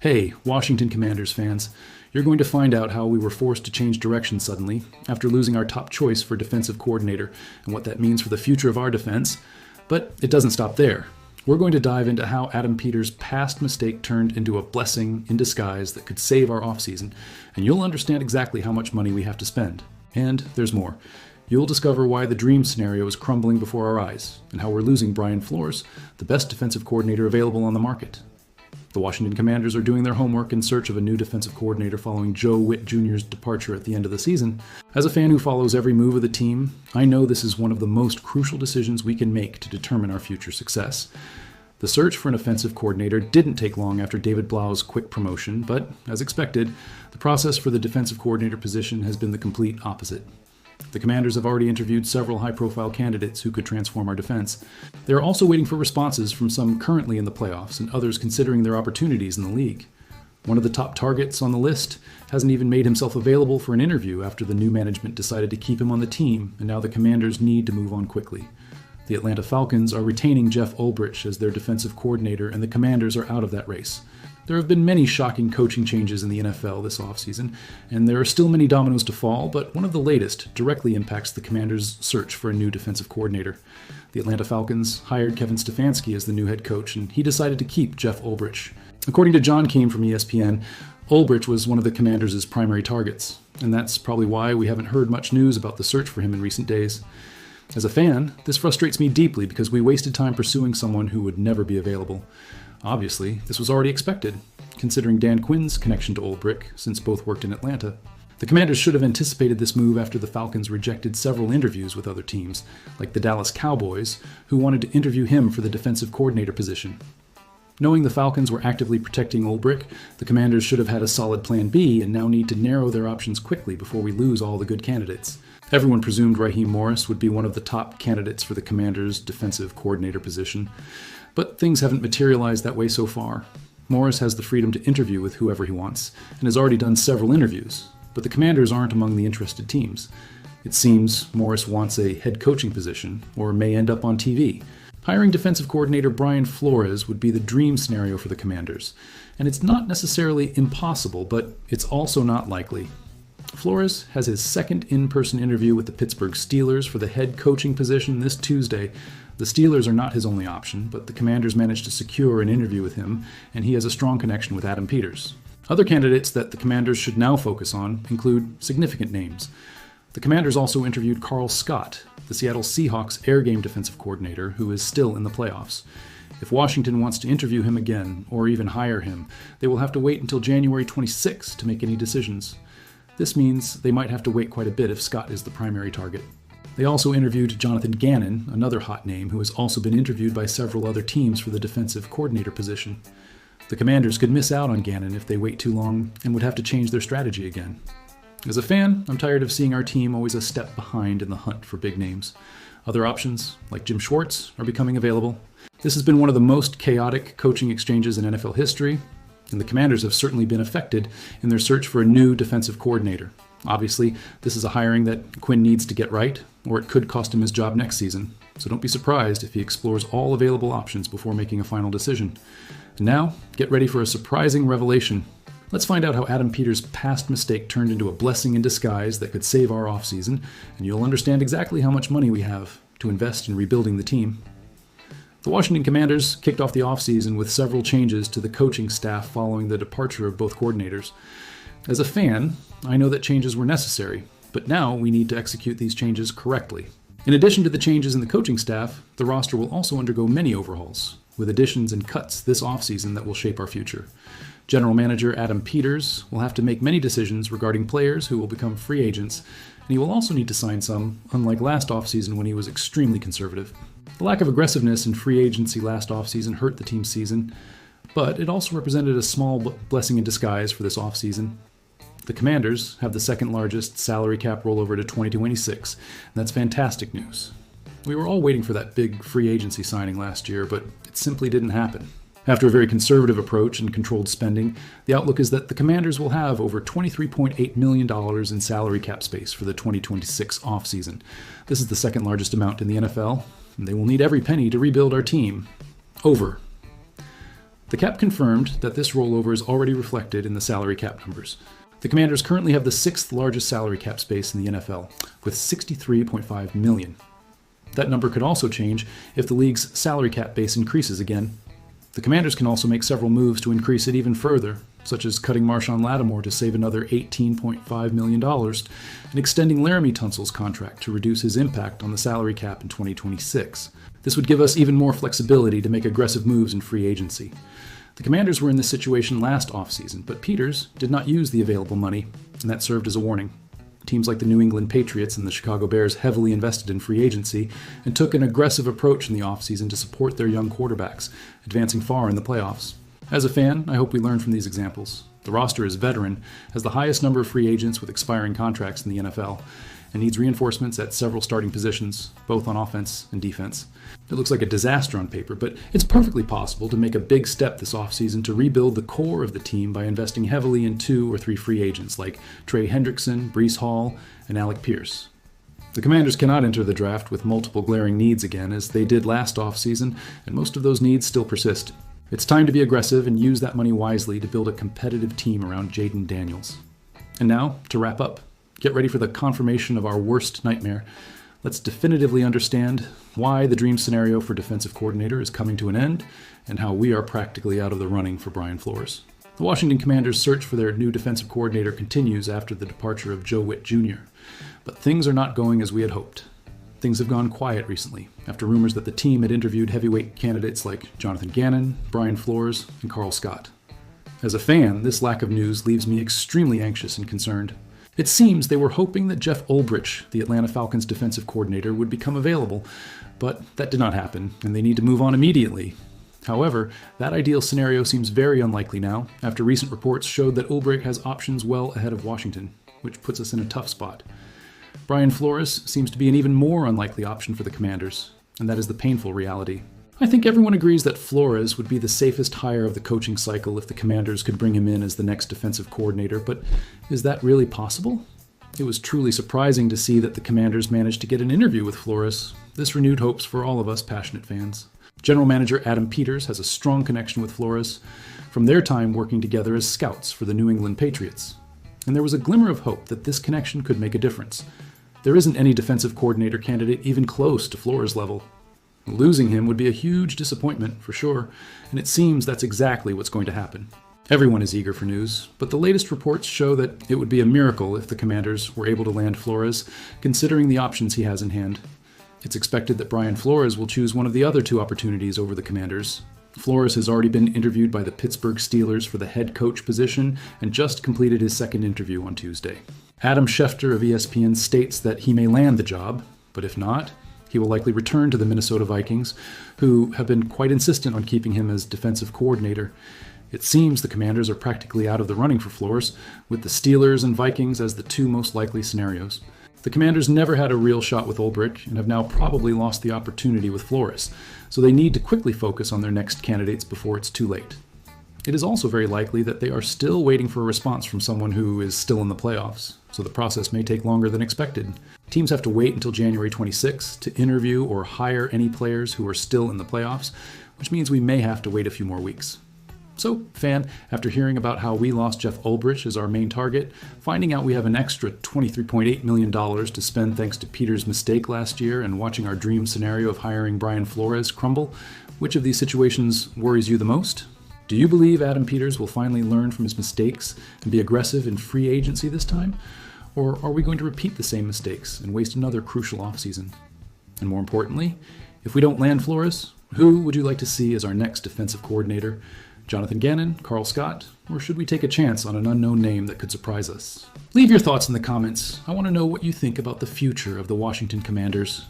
Hey, Washington Commanders fans, you're going to find out how we were forced to change direction suddenly after losing our top choice for defensive coordinator and what that means for the future of our defense. But it doesn't stop there. We're going to dive into how Adam Peters' past mistake turned into a blessing in disguise that could save our offseason, and you'll understand exactly how much money we have to spend. And there's more. You'll discover why the dream scenario is crumbling before our eyes, and how we're losing Brian Flores, the best defensive coordinator available on the market. The Washington Commanders are doing their homework in search of a new defensive coordinator following Joe Witt Jr.'s departure at the end of the season. As a fan who follows every move of the team, I know this is one of the most crucial decisions we can make to determine our future success. The search for an offensive coordinator didn't take long after David Blau's quick promotion, but, as expected, the process for the defensive coordinator position has been the complete opposite. The Commanders have already interviewed several high-profile candidates who could transform our defense. They are also waiting for responses from some currently in the playoffs and others considering their opportunities in the league. One of the top targets on the list hasn't even made himself available for an interview after the new management decided to keep him on the team, and now the Commanders need to move on quickly. The Atlanta Falcons are retaining Jeff Ulbrich as their defensive coordinator, and the Commanders are out of that race. There have been many shocking coaching changes in the NFL this offseason, and there are still many dominoes to fall, but one of the latest directly impacts the Commanders' search for a new defensive coordinator. The Atlanta Falcons hired Kevin Stefanski as the new head coach, and he decided to keep Jeff Ulbrich. According to John Keane from ESPN, Ulbrich was one of the Commanders' primary targets, and that's probably why we haven't heard much news about the search for him in recent days. As a fan, this frustrates me deeply because we wasted time pursuing someone who would never be available. Obviously, this was already expected, considering Dan Quinn's connection to Ulbrich, since both worked in Atlanta. The Commanders should have anticipated this move after the Falcons rejected several interviews with other teams, like the Dallas Cowboys, who wanted to interview him for the defensive coordinator position. Knowing the Falcons were actively protecting Ulbrich, the Commanders should have had a solid plan B and now need to narrow their options quickly before we lose all the good candidates. Everyone presumed Raheem Morris would be one of the top candidates for the Commanders' defensive coordinator position, but things haven't materialized that way so far. Morris has the freedom to interview with whoever he wants, and has already done several interviews, but the Commanders aren't among the interested teams. It seems Morris wants a head coaching position, or may end up on TV. Hiring defensive coordinator Brian Flores would be the dream scenario for the Commanders, and it's not necessarily impossible, but it's also not likely. Flores has his second in-person interview with the Pittsburgh Steelers for the head coaching position this Tuesday. The Steelers are not his only option, but the Commanders managed to secure an interview with him, and he has a strong connection with Adam Peters. Other candidates that the Commanders should now focus on include significant names. The Commanders also interviewed Carl Scott, the Seattle Seahawks air game defensive coordinator, who is still in the playoffs. If Washington wants to interview him again, or even hire him, they will have to wait until January 26 to make any decisions. This means they might have to wait quite a bit if Scott is the primary target. They also interviewed Jonathan Gannon, another hot name who has also been interviewed by several other teams for the defensive coordinator position. The Commanders could miss out on Gannon if they wait too long and would have to change their strategy again. As a fan, I'm tired of seeing our team always a step behind in the hunt for big names. Other options, like Jim Schwartz, are becoming available. This has been one of the most chaotic coaching exchanges in NFL history, and the Commanders have certainly been affected in their search for a new defensive coordinator. Obviously, this is a hiring that Quinn needs to get right, or it could cost him his job next season. So don't be surprised if he explores all available options before making a final decision. And now, get ready for a surprising revelation. Let's find out how Adam Peters' past mistake turned into a blessing in disguise that could save our offseason, and you'll understand exactly how much money we have to invest in rebuilding the team. The Washington Commanders kicked off the offseason with several changes to the coaching staff following the departure of both coordinators. As a fan, I know that changes were necessary, but now we need to execute these changes correctly. In addition to the changes in the coaching staff, the roster will also undergo many overhauls, with additions and cuts this offseason that will shape our future. General Manager Adam Peters will have to make many decisions regarding players who will become free agents, and he will also need to sign some, unlike last offseason when he was extremely conservative. The lack of aggressiveness in free agency last offseason hurt the team's season, but it also represented a small blessing in disguise for this offseason. The Commanders have the second largest salary cap rollover to 2026, and that's fantastic news. We were all waiting for that big free agency signing last year, but it simply didn't happen. After a very conservative approach and controlled spending, the outlook is that the Commanders will have over $23.8 million in salary cap space for the 2026 offseason. This is the second largest amount in the NFL, and they will need every penny to rebuild our team. Over. The cap confirmed that this rollover is already reflected in the salary cap numbers. The Commanders currently have the 6th largest salary cap space in the NFL, with $63.5 million. That number could also change if the league's salary cap base increases again. The Commanders can also make several moves to increase it even further, such as cutting Marshawn Lattimore to save another $18.5 million and extending Laramie Tunsil's contract to reduce his impact on the salary cap in 2026. This would give us even more flexibility to make aggressive moves in free agency. The Commanders were in this situation last offseason, but Peters did not use the available money, and that served as a warning. Teams like the New England Patriots and the Chicago Bears heavily invested in free agency and took an aggressive approach in the offseason to support their young quarterbacks, advancing far in the playoffs. As a fan, I hope we learn from these examples. The roster is veteran, has the highest number of free agents with expiring contracts in the NFL, and needs reinforcements at several starting positions, both on offense and defense. It looks like a disaster on paper, but it's perfectly possible to make a big step this offseason to rebuild the core of the team by investing heavily in 2 or 3 free agents like Trey Hendrickson, Breece Hall, and Alec Pierce. The Commanders cannot enter the draft with multiple glaring needs again, as they did last offseason, and most of those needs still persist. It's time to be aggressive and use that money wisely to build a competitive team around Jayden Daniels. And now, to wrap up, get ready for the confirmation of our worst nightmare. Let's definitively understand why the dream scenario for defensive coordinator is coming to an end and how we are practically out of the running for Brian Flores. The Washington Commanders' search for their new defensive coordinator continues after the departure of Joe Witt Jr., but things are not going as we had hoped. Things have gone quiet recently, after rumors that the team had interviewed heavyweight candidates like Jonathan Gannon, Brian Flores, and Carl Scott. As a fan, this lack of news leaves me extremely anxious and concerned. It seems they were hoping that Jeff Ulbrich, the Atlanta Falcons defensive coordinator, would become available, but that did not happen, and they need to move on immediately. However, that ideal scenario seems very unlikely now, after recent reports showed that Ulbrich has options well ahead of Washington, which puts us in a tough spot. Brian Flores seems to be an even more unlikely option for the Commanders, and that is the painful reality. I think everyone agrees that Flores would be the safest hire of the coaching cycle if the Commanders could bring him in as the next defensive coordinator, but is that really possible? It was truly surprising to see that the Commanders managed to get an interview with Flores. This renewed hopes for all of us passionate fans. General Manager Adam Peters has a strong connection with Flores from their time working together as scouts for the New England Patriots. And there was a glimmer of hope that this connection could make a difference. There isn't any defensive coordinator candidate even close to Flores' level. Losing him would be a huge disappointment, for sure, and it seems that's exactly what's going to happen. Everyone is eager for news, but the latest reports show that it would be a miracle if the Commanders were able to land Flores, considering the options he has in hand. It's expected that Brian Flores will choose one of the other 2 opportunities over the Commanders. Flores has already been interviewed by the Pittsburgh Steelers for the head coach position and just completed his 2nd interview on Tuesday. Adam Schefter of ESPN states that he may land the job, but if not, he will likely return to the Minnesota Vikings, who have been quite insistent on keeping him as defensive coordinator. It seems the Commanders are practically out of the running for Flores, with the Steelers and Vikings as the 2 most likely scenarios. The Commanders never had a real shot with Ulbrich and have now probably lost the opportunity with Flores, so they need to quickly focus on their next candidates before it's too late. It is also very likely that they are still waiting for a response from someone who is still in the playoffs, so the process may take longer than expected. Teams have to wait until January 26th to interview or hire any players who are still in the playoffs, which means we may have to wait a few more weeks. So, fan, after hearing about how we lost Jeff Ulbrich as our main target, finding out we have an extra $23.8 million to spend thanks to Peters' mistake last year, and watching our dream scenario of hiring Brian Flores crumble, which of these situations worries you the most? Do you believe Adam Peters will finally learn from his mistakes and be aggressive in free agency this time? Or are we going to repeat the same mistakes and waste another crucial offseason? And more importantly, if we don't land Flores, who would you like to see as our next defensive coordinator? Jonathan Gannon, Carl Scott, or should we take a chance on an unknown name that could surprise us? Leave your thoughts in the comments. I want to know what you think about the future of the Washington Commanders.